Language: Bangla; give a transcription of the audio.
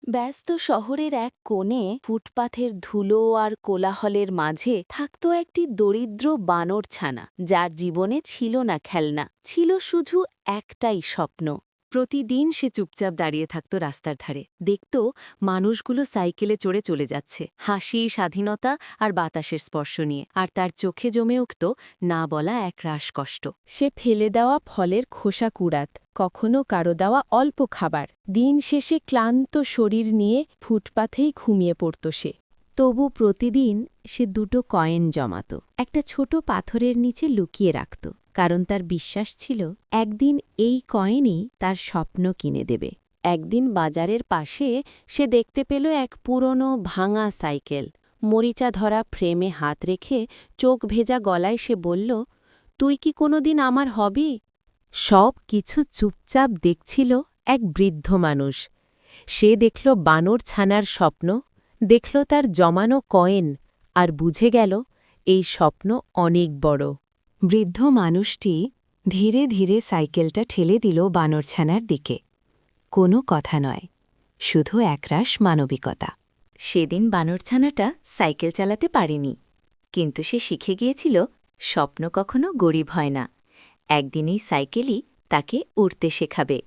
ব্যস্ত শহরের এক কোণে ফুটপাথের ধুলো আর কোলাহলের মাঝে থাকত একটি দরিদ্র বানরছানা, যার জীবনে ছিল না খেলনা, ছিল শুধু একটাই স্বপ্ন। প্রতিদিন সে চুপচাপ দাঁড়িয়ে থাকত রাস্তার ধারে, দেখত মানুষগুলো সাইকেলে চড়ে চলে যাচ্ছে, হাসি, স্বাধীনতা আর বাতাসের স্পর্শ নিয়ে, আর তার চোখে জমে উঠত না বলা এক রাস কষ্ট। সে ফেলে দেওয়া ফলের খোসা কুড়াত, কখনো কারো দেওয়া অল্প খাবার। দিন শেষে ক্লান্ত শরীর নিয়ে ফুটপাথেই ঘুমিয়ে পড়ত সে। তবু প্রতিদিন সে দুটো কয়েন জমাত, একটা ছোট পাথরের নিচে লুকিয়ে রাখত, কারণ তার বিশ্বাস ছিল একদিন এই কয়েনই তার স্বপ্ন কিনে দেবে। একদিন বাজারের পাশে সে দেখতে পেল এক পুরনো ভাঙা সাইকেল। মরিচা ধরা ফ্রেমে হাত রেখে চোখ ভেজা গলায় সে বলল, তুই কি কোনোদিন আমার হবি? সব কিছু চুপচাপ দেখছিল এক বৃদ্ধ মানুষ। সে দেখল বানর ছানার স্বপ্ন, দেখল তার জমানো কয়েন, আর বুঝে গেল এই স্বপ্ন অনেক বড়। বৃদ্ধ মানুষটি ধীরে ধীরে সাইকেলটা ঠেলে দিল বানরছানার দিকে। কোনো কথা নয়, শুধু একরাশ মানবিকতা। সেদিন বানরছানাটা সাইকেল চালাতে পারেনি, কিন্তু সে শিখে গিয়েছিল স্বপ্ন কখনো গরিব হয় না। একদিন এই সাইকেলই তাকে উড়তে শেখাবে।